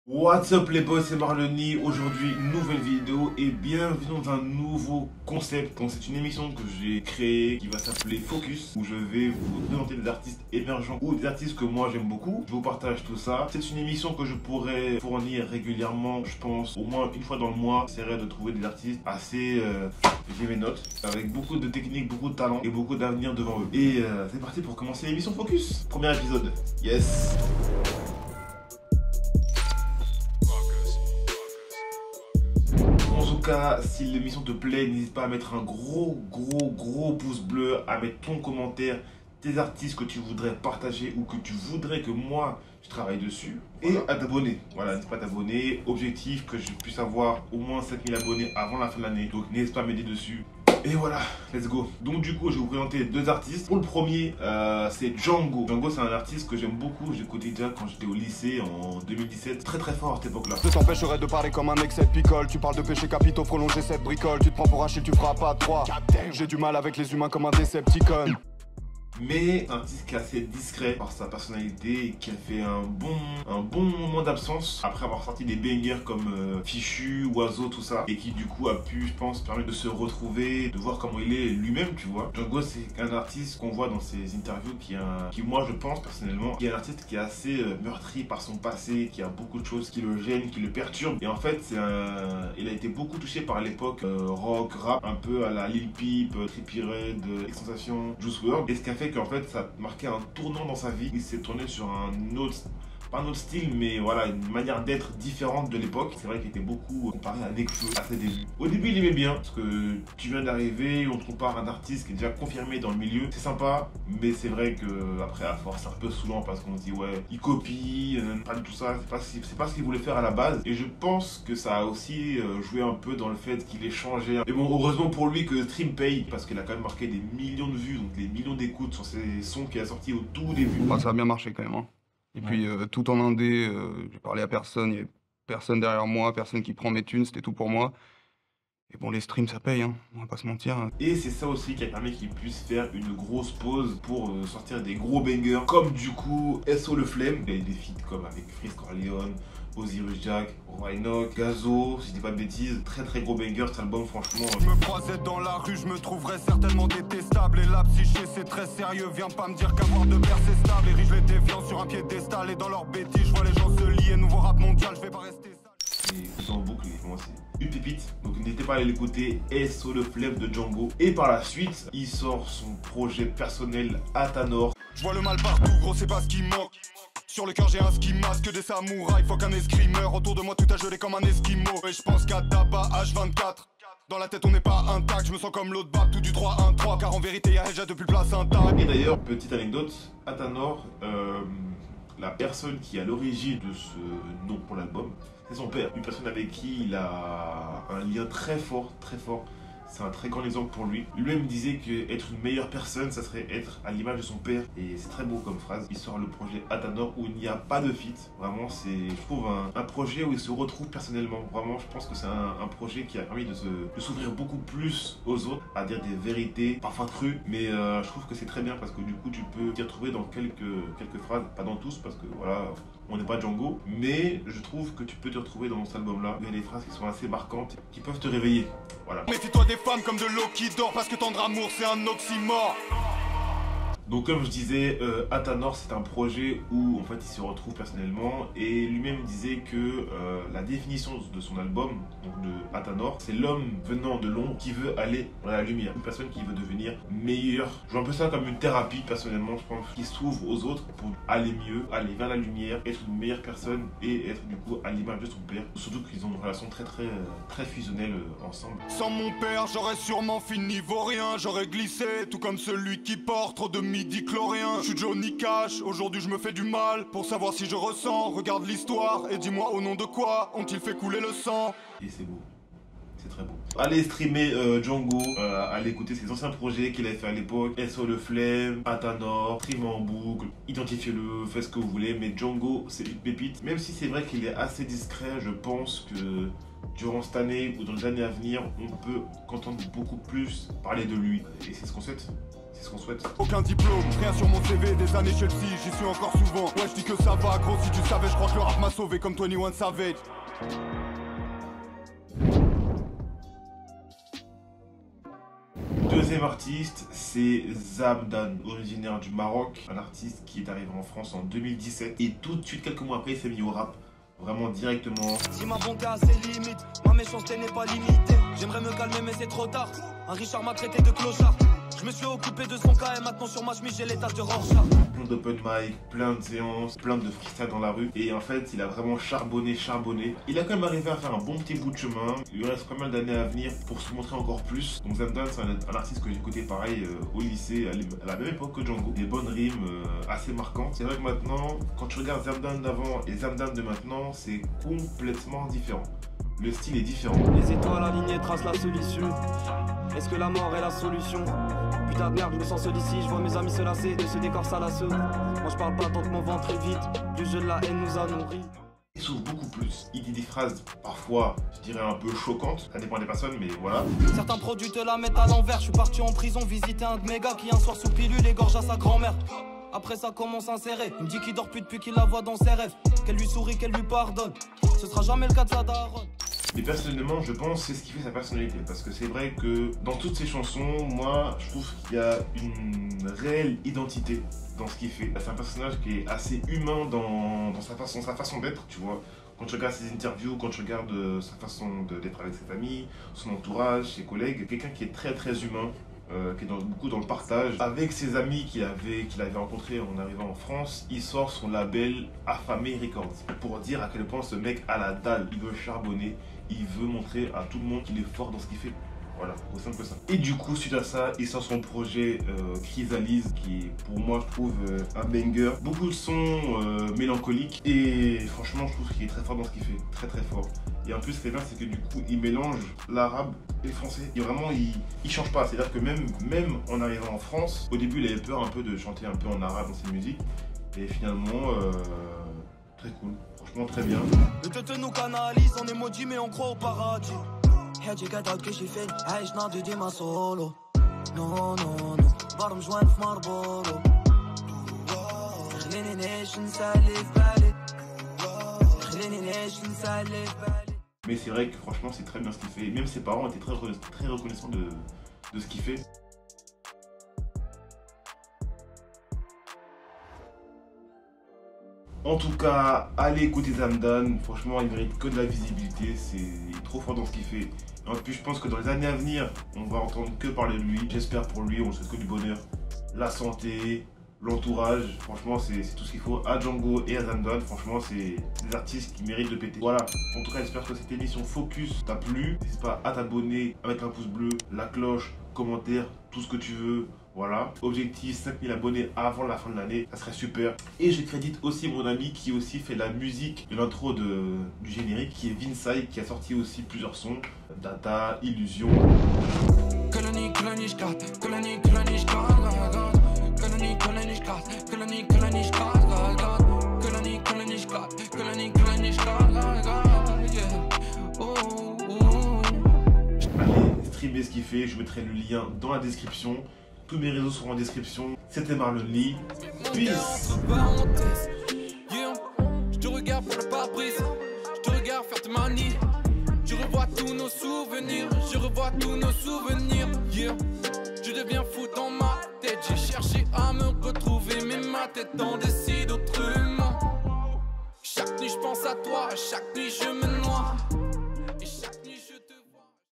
What's up les boys, c'est Marloni. Aujourd'hui, nouvelle vidéo et bienvenue dans un nouveau concept. Donc c'est une émission que j'ai créée qui va s'appeler Focus, où je vais vous présenter des artistes émergents ou des artistes que moi j'aime beaucoup. Je vous partage tout ça. C'est une émission que je pourrais fournir régulièrement, je pense au moins une fois dans le mois. J'essaierai de trouver des artistes assez, j'ai mes notes, avec beaucoup de techniques, beaucoup de talent et beaucoup d'avenir devant eux. Et c'est parti pour commencer l'émission Focus. Premier épisode. Yes. En tout cas, si l'émission te plaît, n'hésite pas à mettre un gros pouce bleu, à mettre ton commentaire, tes artistes que tu voudrais partager ou que tu voudrais que moi je travaille dessus, et à t'abonner. Voilà, n'hésite pas à t'abonner. Objectif que je puisse avoir au moins 7000 abonnés avant la fin de l'année. Donc n'hésite pas à m'aider dessus. Et voilà, let's go. Donc du coup, je vais vous présenter deux artistes. Pour le premier, c'est Django. Django, c'est un artiste que j'aime beaucoup. J'ai écouté déjà quand j'étais au lycée en 2017. Très fort à cette époque-là. Je t'empêcherai de parler comme un excès de picole. Tu parles de péché capitaux, prolonger cette bricole. Tu te prends pour Achille, tu feras pas de 3. J'ai du mal avec les humains comme un Decepticon. Mais un artiste qui est assez discret par sa personnalité et qui a fait un bon moment d'absence après avoir sorti des bangers comme Fichu, Oiseau, tout ça, et qui du coup a pu, je pense, permettre de se retrouver, de voir comment il est lui-même, tu vois. Django, c'est un artiste qu'on voit dans ses interviews qui moi je pense personnellement, qui est un artiste qui est assez meurtri par son passé, qui a beaucoup de choses qui le gênent, qui le perturbent, et en fait il a été beaucoup touché par l'époque rock, rap, un peu à la Lil Peep, Trippie Redd, Extentation, Juice WRLD, et ce qui a fait qu'en fait ça a marqué un tournant dans sa vie. Il s'est tourné sur un autre, pas un autre style, mais voilà, une manière d'être différente de l'époque. C'est vrai qu'il était beaucoup comparé à Nekfeu à ses débuts. Au début il aimait bien, parce que tu viens d'arriver, on te compare à un artiste qui est déjà confirmé dans le milieu, c'est sympa, mais c'est vrai que après à force c'est un peu saoulant parce qu'on se dit ouais, il copie, pas du tout ça, c'est pas ce qu'il voulait faire à la base. Et je pense que ça a aussi joué un peu dans le fait qu'il ait changé. Mais bon, heureusement pour lui que Stream paye, parce qu'il a quand même marqué des millions de vues, donc des millions d'écoutes sur ses sons qu'il a sortis au tout début. Bah, ça a bien marché quand même. Hein. Et puis tout en indé, j'ai parlé à personne, il y avait personne derrière moi, personne qui prend mes thunes, c'était tout pour moi. Et bon, les streams ça paye, hein, on va pas se mentir. Et c'est ça aussi qui a permis qu'il puisse faire une grosse pause pour sortir des gros bangers, comme du coup SO Le Flemme. Il y a des feats comme avec Freeze Corleone, Osiris Jack, Roynok, Gazo, si je dis pas de bêtises. Très gros banger cet album, franchement. Je me croisais dans la rue, je me trouverais certainement détestable. Et la psyché c'est très sérieux, viens pas me dire qu'avoir de père c'est stable. Les riches les déviants sur un piédestal et dans leur bêtises, je vois les gens se lier. Nouveau rap mondial, je vais pas rester sale. Et tout en boucle, pour moi c'est une pépite. Donc n'hésitez pas à aller l'écouter, SO Le Flemme de Django. Et par la suite, il sort son projet personnel Athanor. Je vois le mal partout, gros c'est pas ce qui manque. Sur le cœur j'ai un ski masque des samouraïs, faut qu'un escrimeur. Autour de moi tout a gelé comme un esquimau. Et je pense qu'à tabac H24. Dans la tête on n'est pas intact, je me sens comme l'autre bac, tout du 3-1-3. Car en vérité y'a déjà depuis le placenta. Et d'ailleurs, petite anecdote, Athanor, la personne qui est à l'origine de ce nom pour l'album, c'est son père. Une personne avec qui il a un lien très fort. C'est un très grand exemple pour lui. Lui-même disait qu'être une meilleure personne, ça serait être à l'image de son père. Et c'est très beau comme phrase. Il sort le projet Athanor où il n'y a pas de feat. Vraiment, c'est, je trouve, un projet où il se retrouve personnellement. Vraiment, je pense que c'est un projet qui a permis de s'ouvrir beaucoup plus aux autres, à dire des vérités, parfois crues. Mais je trouve que c'est très bien parce que du coup, tu peux t'y retrouver dans quelques phrases. Pas dans tous parce que voilà, on n'est pas Django. Mais je trouve que tu peux te retrouver dans cet album-là. Il y a des phrases qui sont assez marquantes, qui peuvent te réveiller. Voilà. Méfie-toi des femmes comme de l'eau qui dort, parce que tendre amour c'est un oxymore. Donc comme je disais, Athanor c'est un projet où en fait il se retrouve personnellement et lui-même disait que la définition de son album, donc de Athanor, c'est l'homme venant de l'ombre qui veut aller dans la lumière, une personne qui veut devenir meilleure. Je vois un peu ça comme une thérapie personnellement, je pense, qui s'ouvre aux autres pour aller mieux, aller vers la lumière, être une meilleure personne et être du coup à l'image de son père. Surtout qu'ils ont une relation très fusionnelle ensemble. Sans mon père j'aurais sûrement fini vaurien, j'aurais glissé tout comme celui qui porte trop de midi-chlorien. Je suis Johnny Cash, aujourd'hui je me fais du mal pour savoir si je ressens. Regarde l'histoire et dis-moi au nom de quoi ont-ils fait couler le sang. Et c'est beau. C'est très beau. Allez streamer Django, allez écouter ses anciens projets qu'il avait fait à l'époque. SO le Flemme, Atanor, stream en boucle, identifiez-le, faites ce que vous voulez. Mais Django, c'est une pépite. Même si c'est vrai qu'il est assez discret, je pense que durant cette année ou dans les années à venir, on peut qu'entendre beaucoup plus parler de lui. Et c'est ce qu'on souhaite. C'est ce qu'on souhaite. Aucun diplôme, rien sur mon CV, des années Chelsea, j'y suis encore souvent. Ouais, je dis que ça va, gros, si tu savais, je crois que le rap m'a sauvé comme 21 Savage. Deuxième artiste, c'est Zamdan, originaire du Maroc, un artiste qui est arrivé en France en 2017 et tout de suite, quelques mois après, il s'est mis au rap, vraiment directement. Si ma bonté a ses limites, ma méchanceté n'est pas limitée. J'aimerais me calmer mais c'est trop tard, un Richard m'a traité de clochard. Je me suis occupé de son cas et maintenant sur ma chemise j'ai les taches de Rorschach. Plein d'open mic, plein de séances, plein de freestyle dans la rue. Et en fait, il a vraiment charbonné. Il a quand même arrivé à faire un bon petit bout de chemin. Il lui reste pas mal d'années à venir pour se montrer encore plus. Donc Zamdan, c'est un artiste que j'ai écouté pareil au lycée, à la même époque que Django. Des bonnes rimes assez marquantes. C'est vrai que maintenant, quand tu regardes Zamdan d'avant et Zamdan de maintenant, c'est complètement différent. Le style est différent. Les étoiles alignées tracent la solution. Est-ce que la mort est la solution? Putain de merde, je me sens seul ici, je vois mes amis se lasser de ce décor salasseux. Moi je parle pas tant que mon ventre est vide, du jeu de la haine nous a nourris. Il s'ouvre beaucoup plus, il dit des phrases parfois, je dirais un peu choquantes, ça dépend des personnes, mais voilà. Certains produits te la mettent à l'envers, je suis parti en prison visiter un de mes gars qui un soir sous pilule égorge à sa grand-mère. Après ça commence à insérer, il me dit qu'il dort plus depuis qu'il la voit dans ses rêves, qu'elle lui sourit, qu'elle lui pardonne, ce sera jamais le cas de sa daronne. Mais personnellement, je pense que c'est ce qui fait sa personnalité. Parce que c'est vrai que dans toutes ses chansons, moi, je trouve qu'il y a une réelle identité dans ce qu'il fait. C'est un personnage qui est assez humain dans sa façon d'être, tu vois. Quand tu regardes ses interviews, quand tu regardes sa façon d'être avec ses amis, son entourage, ses collègues, quelqu'un qui est très très humain. Qui est beaucoup dans le partage. Avec ses amis qu'il avait rencontrés en arrivant en France, il sort son label Affamé Records pour dire à quel point ce mec a la dalle, il veut charbonner, il veut montrer à tout le monde qu'il est fort dans ce qu'il fait. Voilà, aussi simple que ça. Et du coup, suite à ça, il sort son projet Chrysalise, qui est pour moi, je trouve, un banger. Beaucoup de sons mélancoliques et franchement, je trouve qu'il est très fort dans ce qu'il fait, très très fort. Et en plus, ce qui est bien, c'est que du coup, il mélange l'arabe et le français. Et vraiment, il change pas. C'est-à-dire que même en arrivant en France, au début, il avait peur un peu de chanter un peu en arabe dans ses musiques. Et finalement, très cool. Franchement, très bien. Le tete nous canalise en emoji, mais on croit au paradis. J'ai qu'à que j'ai fait, je n'en dis ma solo. Non, non, non, va me joindre Marbolo. Mais c'est vrai que franchement, c'est très bien ce qu'il fait. Même ses parents étaient très reconnaissants de ce qu'il fait. En tout cas, allez écouter Zamdan. Franchement, il mérite que de la visibilité. Il est trop fort dans ce qu'il fait. En plus, je pense que dans les années à venir, on va entendre que parler de lui. J'espère pour lui, on ne souhaite que du bonheur. La santé, l'entourage, franchement, c'est tout ce qu'il faut. À Django et à Zamdan, franchement, c'est des artistes qui méritent de péter. Voilà. En tout cas, j'espère que cette émission Focus t'a plu. N'hésite pas à t'abonner, à mettre un pouce bleu, la cloche, commentaire, tout ce que tu veux. Voilà, objectif 5000 abonnés avant la fin de l'année, ça serait super. Et je crédite aussi mon ami qui aussi fait la musique de l'intro du générique, qui est Vinsai, qui a sorti aussi plusieurs sons, Data, Illusion. Allez, streamer ce qu'il fait, je mettrai le lien dans la description. Tous mes réseaux seront en description. C'était Marlon Lee. Peace. Je te regarde pour le pare-brise. Je te regarde faire tes manies. Je revois tous nos souvenirs. Yeah. Je deviens fou dans ma tête. J'ai cherché à me retrouver, mais ma tête en décide autrement. Chaque nuit je pense à toi, chaque nuit je me noie.